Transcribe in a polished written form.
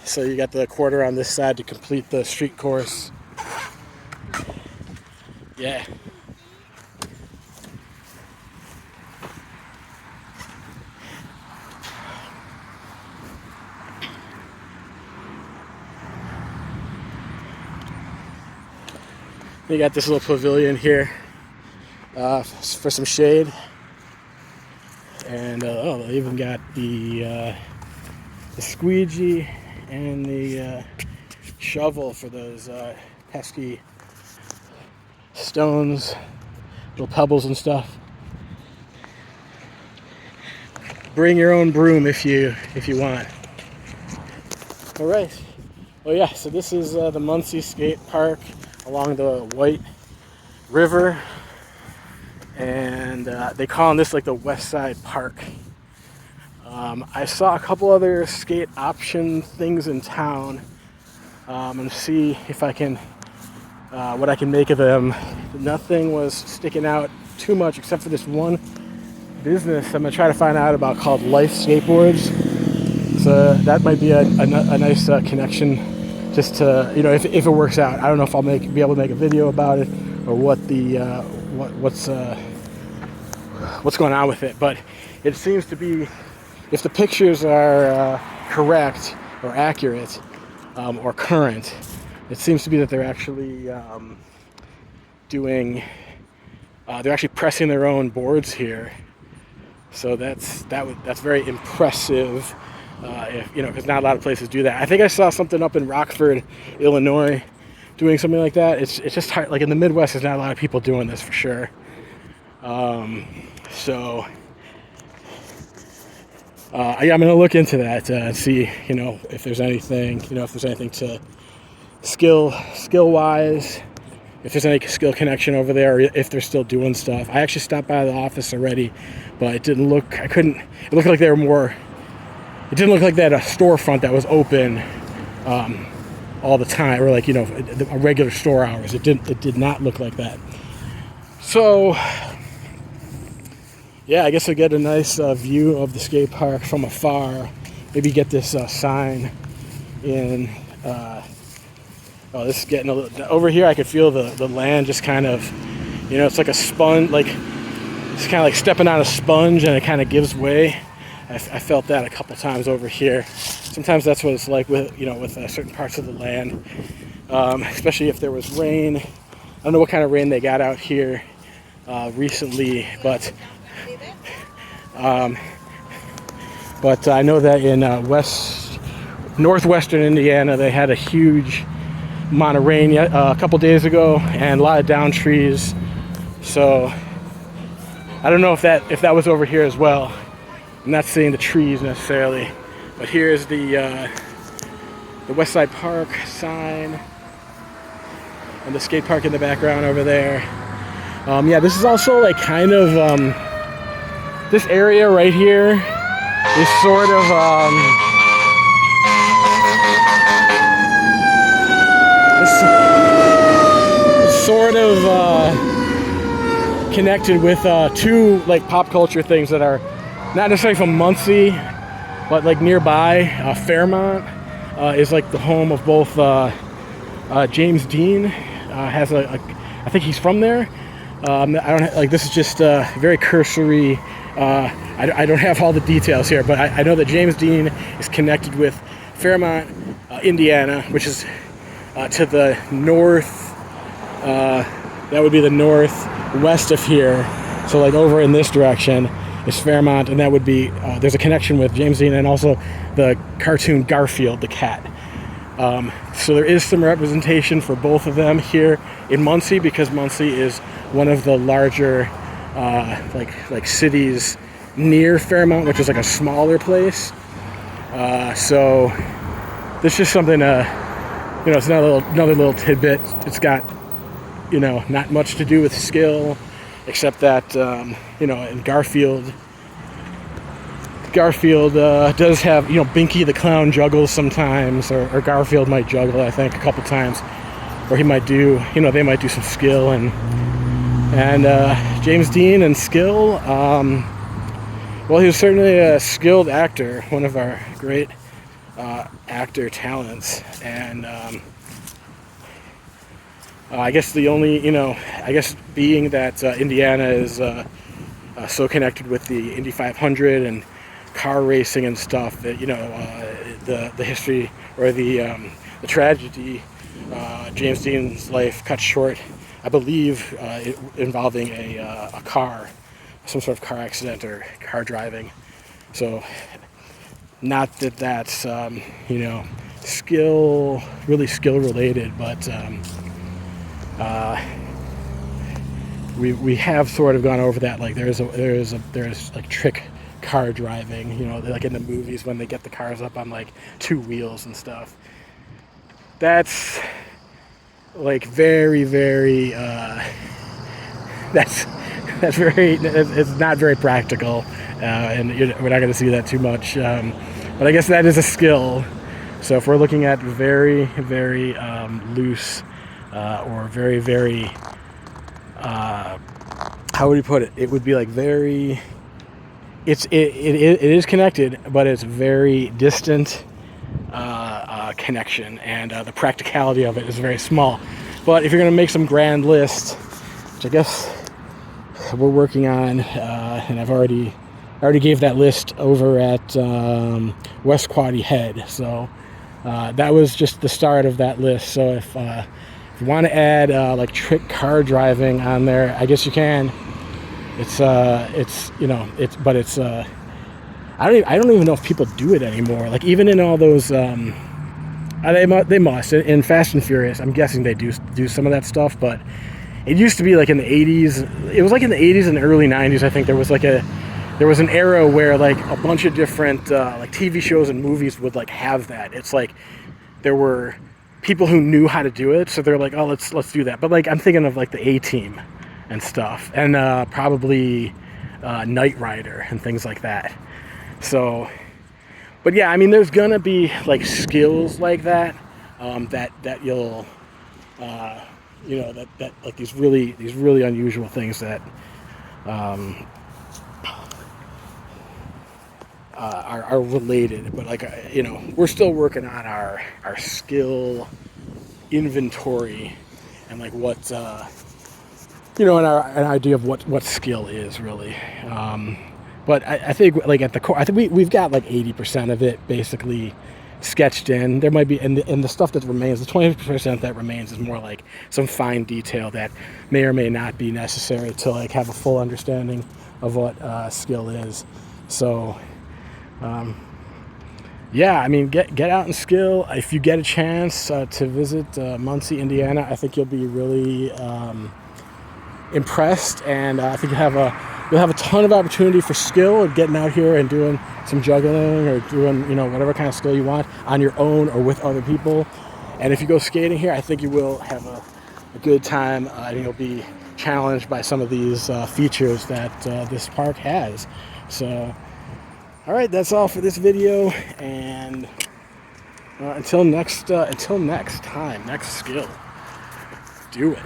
So you got the quarter on this side to complete the street course. Yeah. You got this little pavilion here for some shade. And they even got the squeegee and the shovel for those pesky stones, little pebbles and stuff. Bring your own broom if you want. All right. Well, yeah. So this is the Muncie Skate Park along the White River, and they call this like the West Side Park. I saw a couple other skate option things in town, and see if I can what I can make of them. Nothing was sticking out too much except for this one business I'm gonna try to find out about called Life Skateboards. So that might be a nice connection, just to, you know, if it works out. I don't know if I'll be able to make a video about it or what the what's going on with it, but it seems to be, if the pictures are correct or accurate or current, it seems to be that they're actually they're actually pressing their own boards here. So that's very impressive. If, you know, because not a lot of places do that. I think I saw something up in Rockford, Illinois, doing something like that. It's just hard. Like in the Midwest, there's not a lot of people doing this for sure. So I'm gonna look into that and see, you know, if there's anything, to skill wise, if there's any skill connection over there, or if they're still doing stuff. I actually stopped by the office already, but it didn't look. It looked like they were more. It didn't look like they had a storefront that was open all the time, or like, you know, a regular store hours. It did not look like that. So yeah, I guess I get a nice view of the skate park from afar. Maybe get this sign in. This is getting a little over here. I could feel the land just kind of, you know, it's like a sponge, like it's kind of like stepping on a sponge, and it kind of gives way. I felt that a couple times over here. Sometimes that's what it's like with, you know, with certain parts of the land, especially if there was rain. I don't know what kind of rain they got out here recently, but I know that in northwestern Indiana they had a huge amount of rain a couple days ago, and a lot of down trees. So I don't know if that was over here as well. I'm not seeing the trees necessarily, but here's the West Side Park sign and the skate park in the background over there. Yeah, this is also like kind of this area right here is sort of connected with two like pop culture things that are not necessarily from Muncie, but like nearby. Fairmont is like the home of both James Dean. I think he's from there. I don't like. This is just very cursory. I don't have all the details here, but I know that James Dean is connected with Fairmont, Indiana, which is to the north. That would be the northwest of here. So like over in this direction is Fairmont, and that would be there's a connection with James Dean and also the cartoon Garfield the cat. So there is some representation for both of them here in Muncie, because Muncie is one of the larger like cities near Fairmont, which is like a smaller place. So this is something it's another little tidbit. It's got, you know, not much to do with skill, except that in Garfield does have, you know, Binky the Clown juggles sometimes, or Garfield might juggle, I think, a couple times, or he might do, you know, they might do some skill, and James Dean and skill, well, he was certainly a skilled actor, one of our great actor talents. And I guess the only, I guess being that Indiana is so connected with the Indy 500 and car racing and stuff, that the history or the tragedy, James Dean's life cut short, I believe, involving a car, some sort of car accident or car driving. So, not that that's really skill related, but we have sort of gone over that. Like there's like trick car driving, like in the movies when they get the cars up on like two wheels and stuff. That's like very, very that's it's not very practical, and we're not going to see that too much, but I guess that is a skill. So if we're looking at very, very loose or very, very how would you put it, it would be like very, it is connected, but it's very distant connection, and the practicality of it is very small. But if you're going to make some grand list, which I guess we're working on, and I already gave that list over at West Quaddy Head, so that was just the start of that list. So if you want to add like trick car driving on there, I guess you can. But it's I don't even know if people do it anymore. Like even in all those they must in Fast and Furious, I'm guessing they do some of that stuff, but it used to be like in the 80s. It was like in the 80s and early 90s, I think there was an era where like a bunch of different like TV shows and movies would like have that. It's like there were people who knew how to do it, so they're like, oh, let's do that. But like I'm thinking of like the A-Team and stuff, and probably Knight Rider and things like that. So, but yeah, I mean, there's gonna be like skills like that that you'll that like these really unusual things that are related, but like we're still working on our skill inventory and like what and an idea of what skill is really. But I think like at the core, I think we've got like 80% of it basically sketched in. There might be, and the stuff that remains, the 20% that remains is more like some fine detail that may or may not be necessary to like have a full understanding of what skill is. So yeah, I mean, get out and skill. If you get a chance to visit Muncie, Indiana, I think you'll be really impressed, and I think you'll have a ton of opportunity for skill and getting out here and doing some juggling or doing whatever kind of skill you want on your own or with other people. And if you go skating here, I think you will have a good time, and you'll be challenged by some of these features that this park has. So all right, that's all for this video, and until next time, next skill, do it.